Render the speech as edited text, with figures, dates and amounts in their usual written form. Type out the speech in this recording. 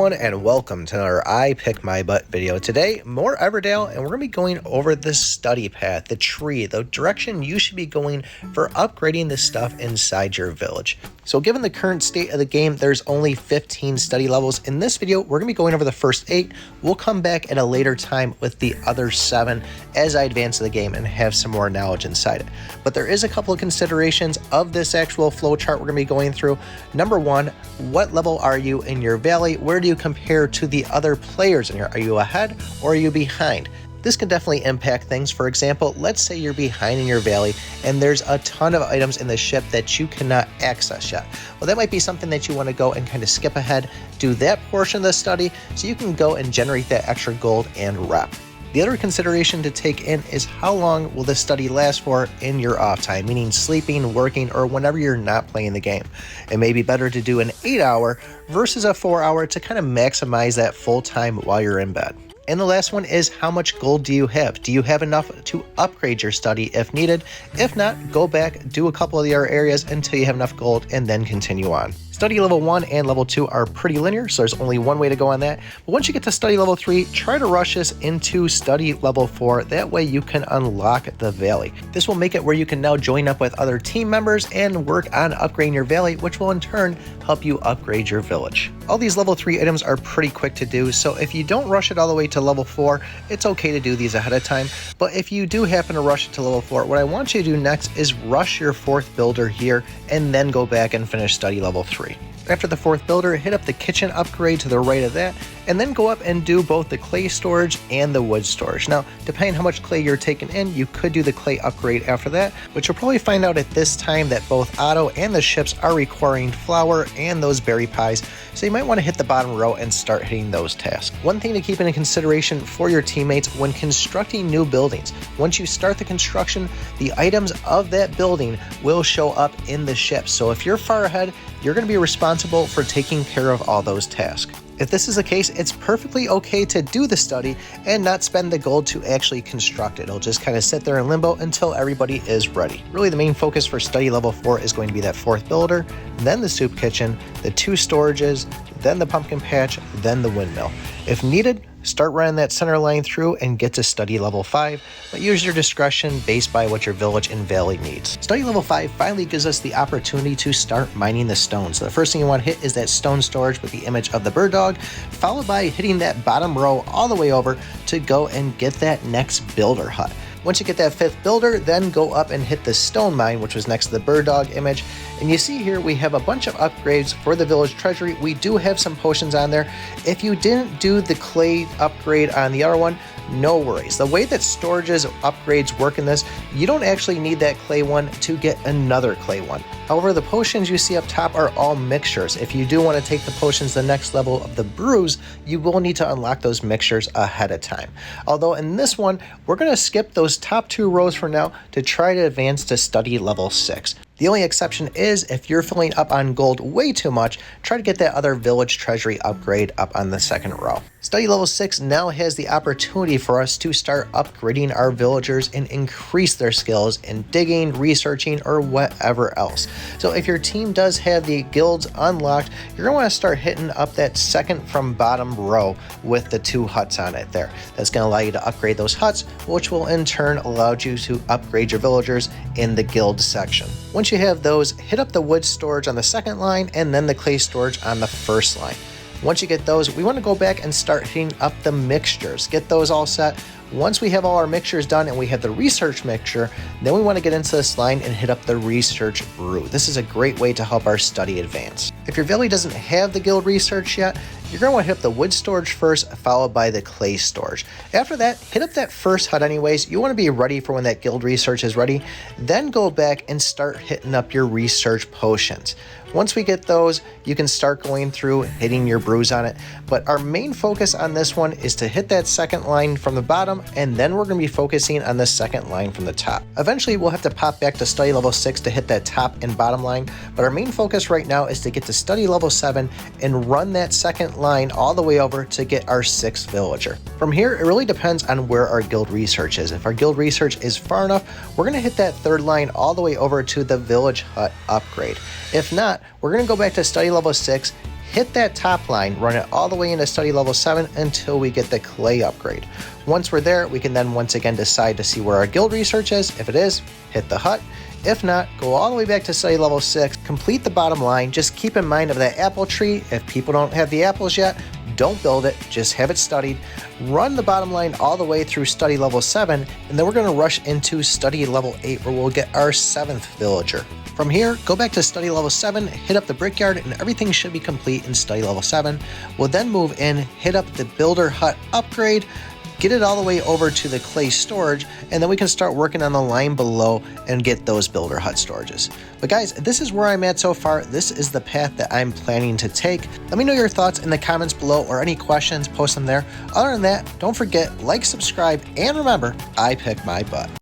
everyone, and welcome to another I Pick My Butt video. Today, more Everdale, and we're going to be going over the study path, the tree, the direction you should be going for upgrading the stuff inside your village. So given the current state of the game, there's only 15 study levels. In this video, we're going to be going over the first 8. We'll come back at a later time with the other 7 as I advance the game and have some more knowledge inside it. But there is a couple of considerations of this actual flow chart we're going to be going through. Number 1, what level are you in your valley? Where do you compare to the other players in here? Are you ahead or are you behind? This can definitely impact things. For example, let's say you're behind in your valley and there's a ton of items in the ship that you cannot access yet. Well, that might be something that you want to go and kind of skip ahead, do that portion of the study so you can go and generate that extra gold and rep. The other consideration to take in is how long will this study last for in your off time, meaning sleeping, working, or whenever you're not playing the game. It may be better to do an 8-hour versus a 4-hour to kind of maximize that full time while you're in bed. And the last one is, how much gold do you have? Do you have enough to upgrade your study if needed? If not, go back, do a couple of the other areas until you have enough gold, and then continue on. Study level 1 and level 2 are pretty linear, so there's only one way to go on that. But once you get to study level 3, try to rush this into study level 4. That way you can unlock the valley. This will make it where you can now join up with other team members and work on upgrading your valley, which will in turn help you upgrade your village. All these level 3 items are pretty quick to do, so if you don't rush it all the way to level 4, it's okay to do these ahead of time. But if you do happen to rush it to level 4, what I want you to do next is rush your 4th builder here and then go back and finish study level 3. After the 4th builder, hit up the kitchen upgrade to the right of that, and then go up and do both the clay storage and the wood storage. Now, depending on how much clay you're taking in, you could do the clay upgrade after that, but you'll probably find out at this time that both Otto and the ships are requiring flour and those berry pies, so you might want to hit the bottom row and start hitting those tasks. One thing to keep into consideration for your teammates when constructing new buildings: once you start the construction, the items of that building will show up in the ship. So if you're far ahead, you're going to be responsible for taking care of all those tasks. If this is the case, it's perfectly okay to do the study and not spend the gold to actually construct it. It'll just kind of sit there in limbo until everybody is ready. Really, the main focus for study level 4 is going to be that 4th builder, then the soup kitchen, the 2 storages, then the pumpkin patch, then the windmill. If needed, start running that center line through and get to study level 5, but use your discretion based by what your village and valley needs. Study level 5 finally gives us the opportunity to start mining the stones. So the first thing you want to hit is that stone storage with the image of the bird dog, followed by hitting that bottom row all the way over to go and get that next builder hut. Once you get that 5th builder, then go up and hit the stone mine, which was next to the bird dog image. And you see here we have a bunch of upgrades for the village treasury. We do have some potions on there. If you didn't do the clay upgrade on the other one, no worries. The way that storages upgrades work in this, you don't actually need that clay one to get another clay one. However, the potions you see up top are all mixtures. If you do want to take the potions to the next level of the brews, you will need to unlock those mixtures ahead of time. Although in this one, we're going to skip those top 2 rows for now to try to advance to study level 6. The only exception is if you're filling up on gold way too much, try to get that other village treasury upgrade up on the 2nd row. Study level 6 now has the opportunity for us to start upgrading our villagers and increase their skills in digging, researching, or whatever else. So if your team does have the guilds unlocked, you're going to want to start hitting up that 2nd from bottom row with the 2 huts on it there. That's going to allow you to upgrade those huts, which will in turn allow you to upgrade your villagers in the guild section. Once you have those, hit up the wood storage on the 2nd line and then the clay storage on the 1st line. Once you get those, we want to go back and start hitting up the mixtures. Get those all set. Once we have all our mixtures done and we have the research mixture, then we want to get into this line and hit up the research brew. This is a great way to help our study advance. If your valley doesn't have the guild research yet, you're going to want to hit up the wood storage first, followed by the clay storage. After that, hit up that 1st hut anyways. You want to be ready for when that guild research is ready. Then go back and start hitting up your research potions. Once we get those, you can start going through hitting your brews on it. But our main focus on this one is to hit that 2nd line from the bottom, and then we're going to be focusing on the 2nd line from the top. Eventually, we'll have to pop back to study level 6 to hit that top and bottom line, but our main focus right now is to get to study level 7 and run that 2nd line all the way over to get our 6th villager. From here, it really depends on where our guild research is. If our guild research is far enough, we're going to hit that 3rd line all the way over to the village hut upgrade. If not, we're going to go back to study level 6, hit that top line, run it all the way into study level 7 until we get the clay upgrade. Once we're there, we can then once again decide to see where our guild research is. If it is, hit the hut. If not, go all the way back to study level 6, complete the bottom line. Just keep in mind of that apple tree. If people don't have the apples yet, don't build it, just have it studied. Run the bottom line all the way through study level 7, and then we're going to rush into study level 8 where we'll get our 7th villager. From here, go back to study level 7, hit up the brickyard, and everything should be complete in study level 7. We'll then move in, hit up the builder hut upgrade, get it all the way over to the clay storage, and then we can start working on the line below and get those builder hut storages. But guys, this is where I'm at so far. This is the path that I'm planning to take. Let me know your thoughts in the comments below, or any questions, post them there. Other than that, don't forget, like, subscribe, and remember, I pick my butt.